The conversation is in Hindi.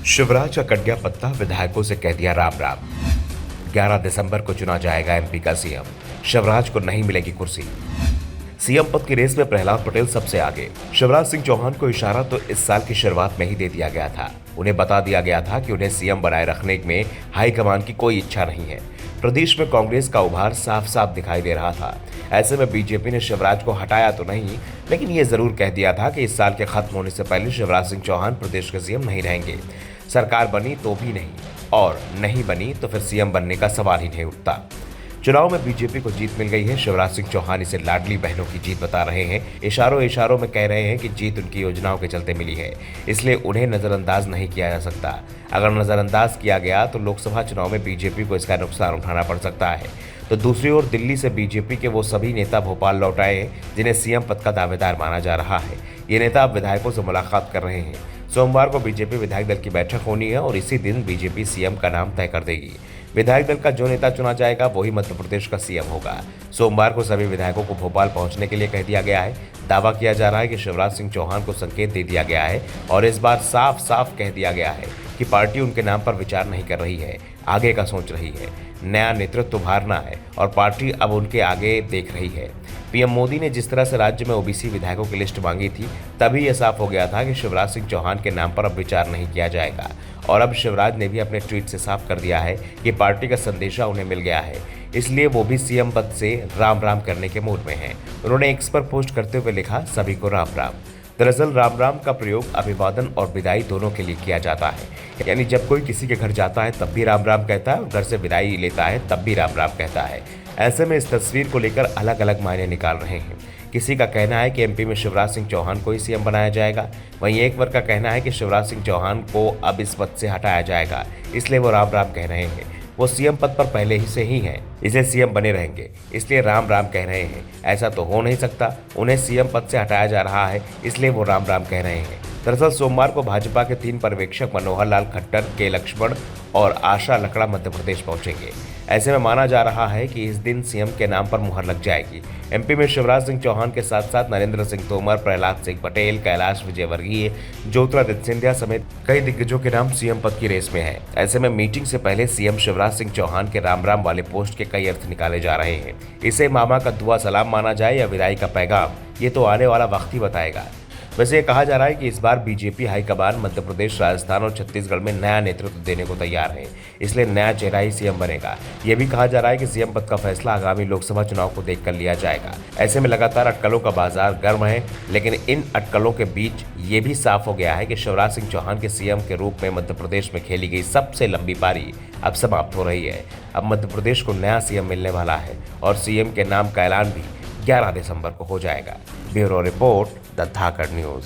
शिवराज का कट गया पत्ता, विधायकों से कह दिया राम राम। 11 दिसंबर को चुना जाएगा एमपी का सीएम। शिवराज को नहीं मिलेगी कुर्सी। सीएम पद की रेस में प्रहलाद पटेल सबसे आगे। शिवराज सिंह चौहान को इशारा तो इस साल की शुरुआत में ही दे दिया गया था। उन्हें बता दिया गया था कि उन्हें सीएम बनाए रखने में हाईकमान की कोई इच्छा नहीं है। प्रदेश में कांग्रेस का उभार साफ साफ दिखाई दे रहा था। ऐसे में बीजेपी ने शिवराज को हटाया तो नहीं, लेकिन ये जरूर कह दिया था कि इस साल के खत्म होने से पहले शिवराज सिंह चौहान प्रदेश के सीएम नहीं रहेंगे। सरकार बनी तो भी नहीं, और नहीं बनी तो फिर सीएम बनने का सवाल ही नहीं उठता। चुनाव में बीजेपी को जीत मिल गई है। शिवराज सिंह चौहान इसे लाडली बहनों की जीत बता रहे हैं। इशारों इशारों में कह रहे हैं कि जीत उनकी योजनाओं के चलते मिली है, इसलिए उन्हें नजरअंदाज नहीं किया जा सकता। अगर नजरअंदाज किया गया तो लोकसभा चुनाव में बीजेपी को इसका नुकसान उठाना पड़ सकता है। तो दूसरी ओर दिल्ली से बीजेपी के वो सभी नेता भोपाल लौट आए हैं जिन्हें सीएम पद का दावेदार माना जा रहा है। ये नेता अब विधायकों से मुलाकात कर रहे हैं। सोमवार को बीजेपी विधायक दल की बैठक होनी है और इसी दिन बीजेपी सीएम का नाम तय कर देगी। विधायक दल का जो नेता चुना जाएगा वही मध्य प्रदेश का सीएम होगा। सोमवार को सभी विधायकों को भोपाल पहुंचने के लिए कह दिया गया है। दावा किया जा रहा है कि शिवराज सिंह चौहान को संकेत दे दिया गया है और इस बार साफ साफ कह दिया गया है कि पार्टी उनके नाम पर विचार नहीं कर रही है, आगे का सोच रही है। नया नेतृत्व उभारना है और पार्टी अब उनके आगे देख रही है। पीएम मोदी ने जिस तरह से राज्य में ओबीसी विधायकों की लिस्ट मांगी थी, तभी यह साफ हो गया था कि शिवराज सिंह चौहान के नाम पर अब विचार नहीं किया जाएगा। और अब शिवराज ने भी अपने ट्वीट से साफ कर दिया है कि पार्टी का संदेशा उन्हें मिल गया है, इसलिए वो भी सीएम पद से राम राम करने के मूड में हैं। उन्होंने एक्स पर पोस्ट करते हुए लिखा, सभी को राम राम। दरअसल राम राम का प्रयोग अभिवादन और विदाई दोनों के लिए किया जाता है। यानी जब कोई किसी के घर जाता है तब भी राम राम कहता है और घर से विदाई लेता है तब भी राम राम कहता है। ऐसे में इस तस्वीर को लेकर अलग अलग मायने निकाल रहे हैं। किसी का कहना है कि एमपी में शिवराज सिंह चौहान को ही सीएम बनाया जाएगा, वहीं एक वर्ग का कहना है कि शिवराज सिंह चौहान को अब इस पद से हटाया जाएगा, इसलिए वो राम राम कह रहे हैं। वो सीएम पद पर पहले ही से ही हैं, इसलिए सीएम बने रहेंगे, इसलिए राम राम कह रहे हैं। ऐसा तो हो नहीं सकता, उन्हें सीएम पद से हटाया जा रहा है, इसलिए वो राम राम कह रहे हैं। दरअसल सोमवार को भाजपा के 3 पर्यवेक्षक मनोहर लाल खट्टर, के लक्ष्मण और आशा लकड़ा मध्य प्रदेश पहुंचेंगे। ऐसे में माना जा रहा है कि इस दिन सीएम के नाम पर मुहर लग जाएगी। एमपी में शिवराज सिंह चौहान के साथ साथ नरेंद्र सिंह तोमर, प्रहलाद सिंह पटेल, कैलाश विजयवर्गीय, ज्योतिरादित्य सिंधिया समेत कई दिग्गजों के नाम सीएम पद की रेस में है। ऐसे में मीटिंग से पहले सीएम शिवराज सिंह चौहान के राम राम वाले पोस्ट के कई अर्थ निकाले जा रहे हैं। इसे मामा का दुआ सलाम माना जाए या विदाई का पैगाम, ये तो आने वाला वक्त ही बताएगा। वैसे ये कहा जा रहा है कि इस बार बीजेपी हाईकमान मध्य प्रदेश, राजस्थान और छत्तीसगढ़ में नया नेतृत्व देने को तैयार है, इसलिए नया चेहरा ही सीएम बनेगा। ये भी कहा जा रहा है कि सीएम पद का फैसला आगामी लोकसभा चुनाव को देखकर लिया जाएगा। ऐसे में लगातार अटकलों का बाजार गर्म है, लेकिन इन अटकलों के बीच ये भी साफ हो गया है कि शिवराज सिंह चौहान के सीएम के रूप में मध्य प्रदेश में खेली गई सबसे लंबी पारी अब समाप्त हो रही है। अब मध्य प्रदेश को नया सीएम मिलने वाला है और सीएम के नाम का ऐलान भी 11 दिसंबर को हो जाएगा। Bureau report, the Dhakad news.